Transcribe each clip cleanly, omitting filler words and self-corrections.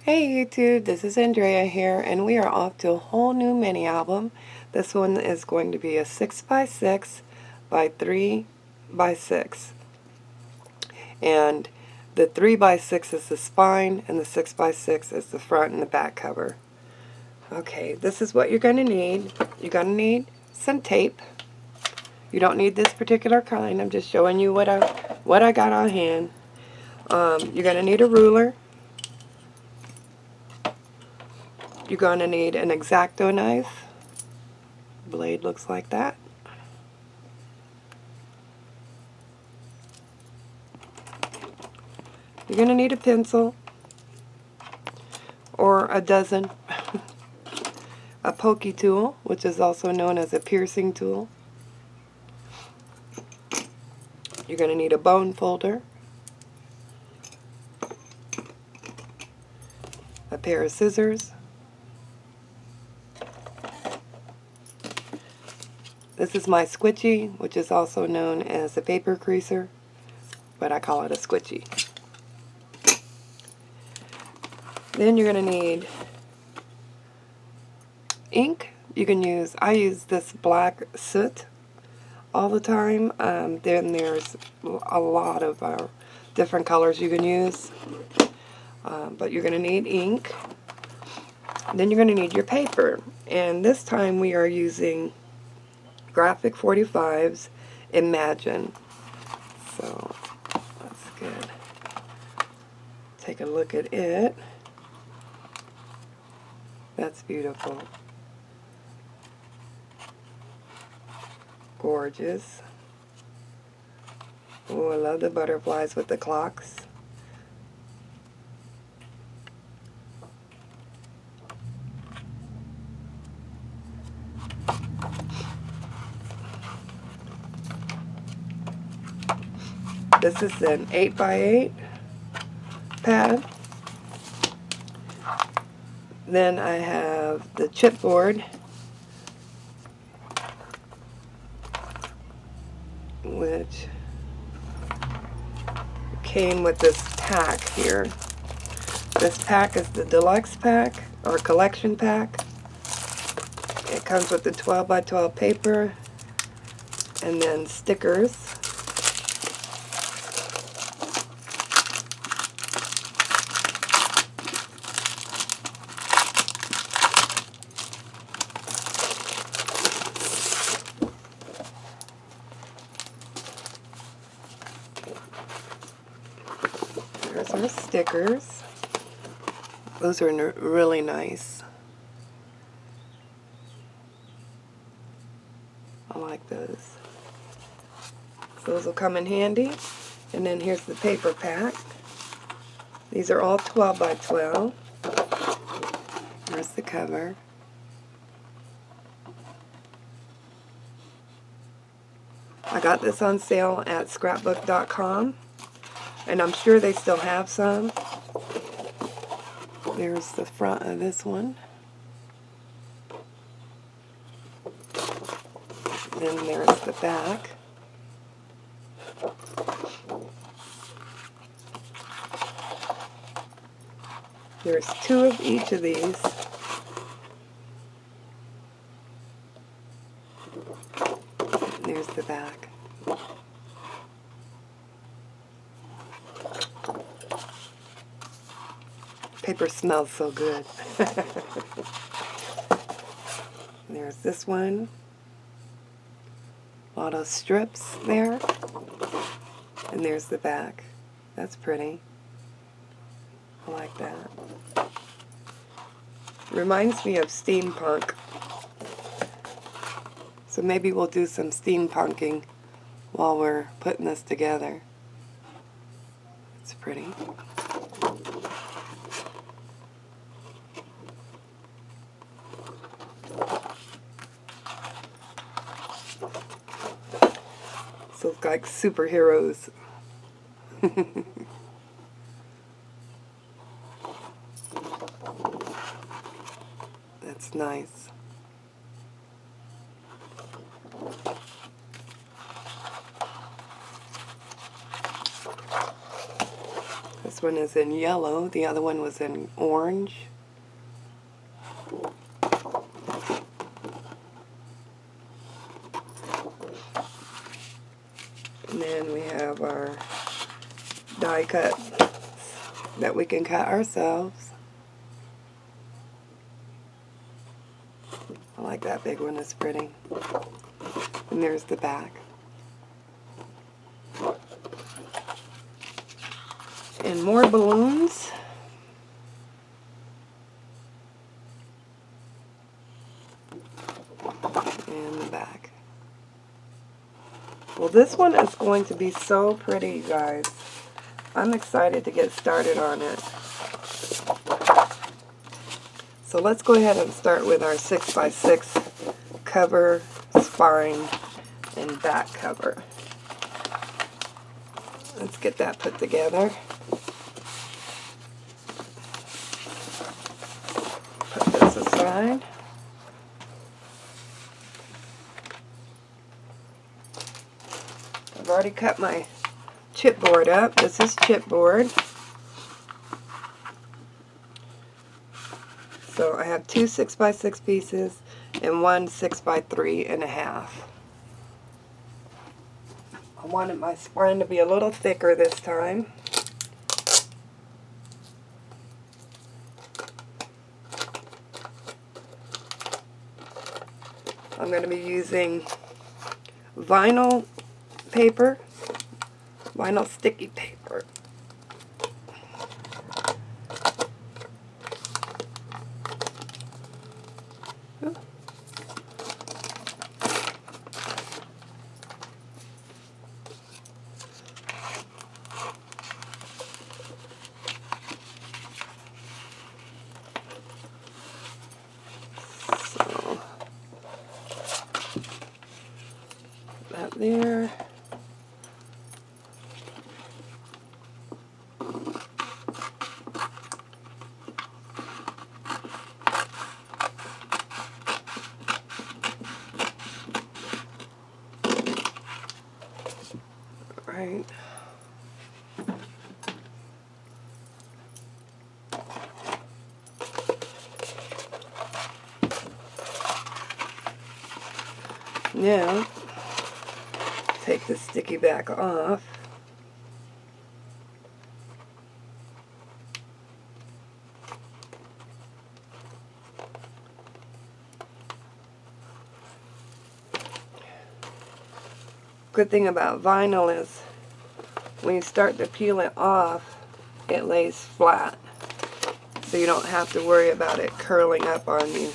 Hey YouTube, this is Andrea here, and we are off to a whole new mini album. This one is going to be a 6x6 by 3x6. And the 3x6 is the spine, and the 6x6 is the front and the back cover. Okay, this is what you're going to need. You're going to need some tape. You don't need this particular kind. I'm just showing you what I got on hand. You're going to need a ruler. You're going to need an X-Acto knife. Blade looks like that. You're going to need a pencil or a dozen, a pokey tool, which is also known as a piercing tool. You're going to need a bone folder, a pair of scissors. This is my squishy, which is also known as a paper creaser, but I call it a squishy. Then you're going to need ink. I use this black soot all the time. Then there's a lot of different colors you can use. But you're going to need ink. Then you're going to need your paper. And this time we are using Graphic 45's Imagine. So that's good. Take a look at it. That's beautiful. Gorgeous. Oh, I love the butterflies with the clocks. This is an 8x8 pad. Then I have the chipboard, which came with this pack here. This pack is the deluxe pack or collection pack. It comes with the 12x12 paper and then stickers. There's our stickers. Those are really nice. I like those. Those will come in handy. And then here's the paper pack. These are all 12x12. Here's the cover. I got this on sale at scrapbook.com, and I'm sure they still have some. There's the front of this one. Then there's the back. There's two of each of these. There's the back. Paper smells so good. There's this one. A lot of strips there. And there's the back. That's pretty. I like that. Reminds me of steampunk. So maybe we'll do some steampunking while we're putting this together. It's pretty. So it's like superheroes. That's nice. This one is in yellow, the other one was in orange. And then we have our die cut that we can cut ourselves. I like that big one, it's pretty. And there's the back. And more balloons. And the back. Well, this one is going to be so pretty, you guys. I'm excited to get started on it. So let's go ahead and start with our 6x6 cover, spine, and back cover. Let's get that put together. Put this aside. I've already cut my chipboard up. This is chipboard. So I have 2 6x6 pieces and 1 6x3.5. I wanted my spine to be a little thicker this time. I'm going to be using vinyl paper, vinyl sticky paper. So, that there. Right. Now, take the sticky back off. Good thing about vinyl is when you start to peel it off, it lays flat. So you don't have to worry about it curling up on you.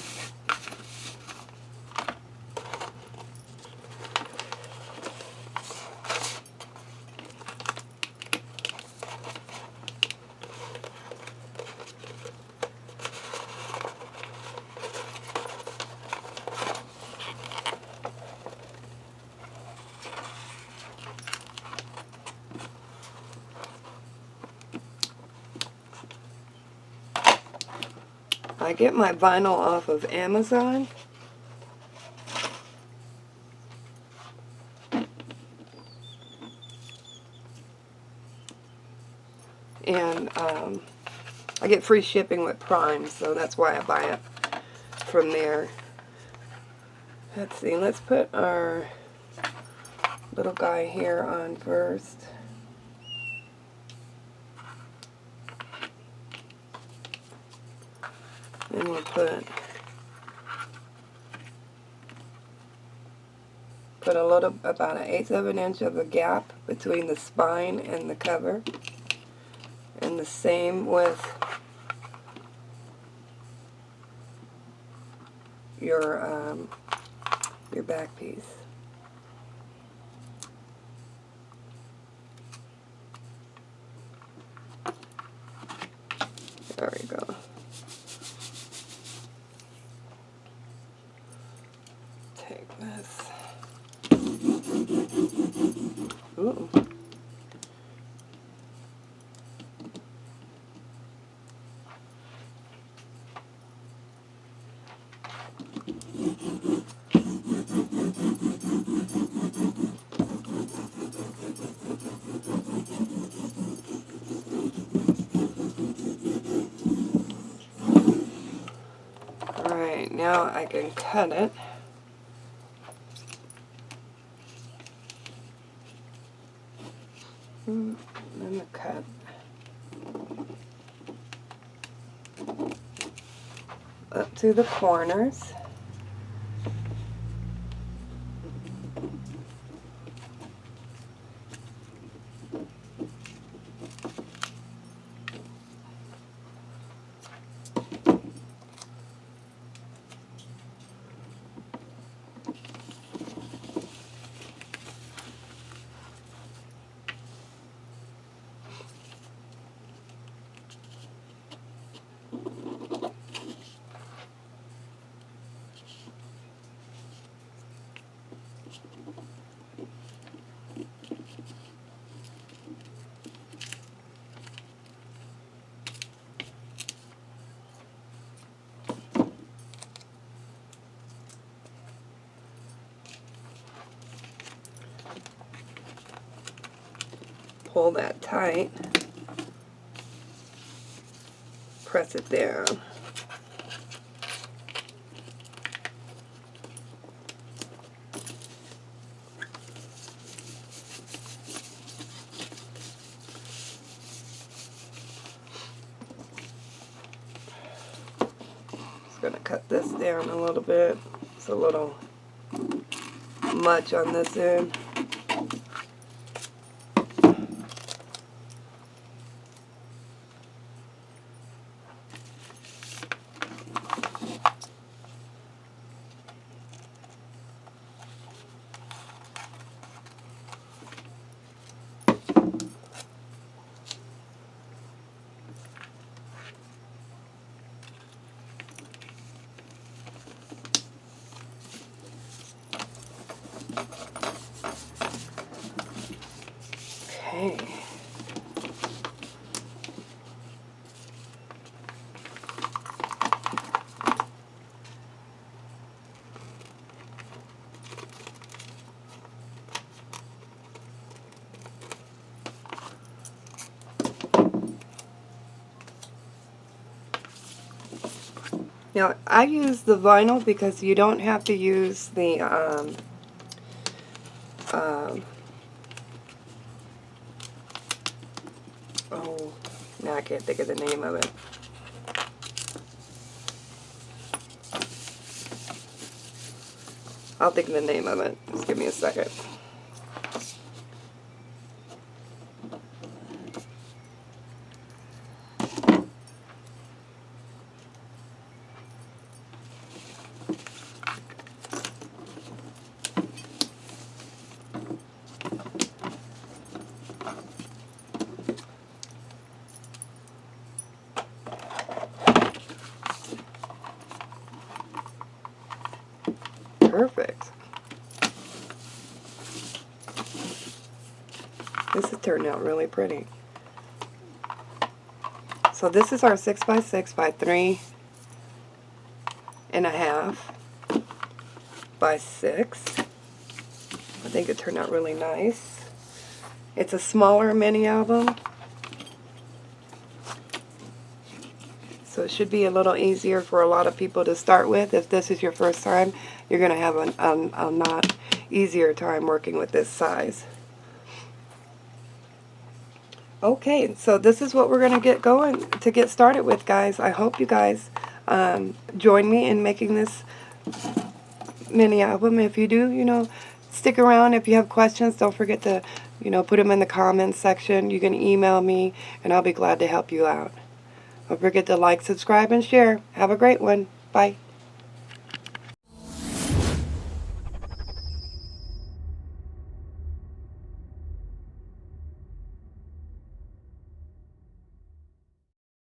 I get my vinyl off of Amazon. And I get free shipping with Prime, so that's why I buy it from there. Let's see, let's put our little guy here on first. Then we'll put a little, about 1/8 of an inch of a gap between the spine and the cover. And the same with your back piece. There we go. Take this. Ooh. now I can cut it. And the cut. Up to the corners. Pull that tight, press it down. Just going to cut this down a little bit. It's a little much on this end. Okay. Now, I use the vinyl because you don't have to use the oh, now I can't think of the name of it. I'll think of the name of it. Just give me a second. Perfect. This has turned out really pretty. So this is our 6x6 by 3.5 by 6. I think it turned out really nice. It's a smaller mini album, so it should be a little easier for a lot of people to start with. If this is your first time, you're going to have a not easier time working with this size. Okay, so this is what we're going to get started with, guys. I hope you guys join me in making this mini album. If you do, stick around. If you have questions, don't forget to, put them in the comments section. You can email me, and I'll be glad to help you out. Don't forget to like, subscribe, and share. Have a great one. Bye.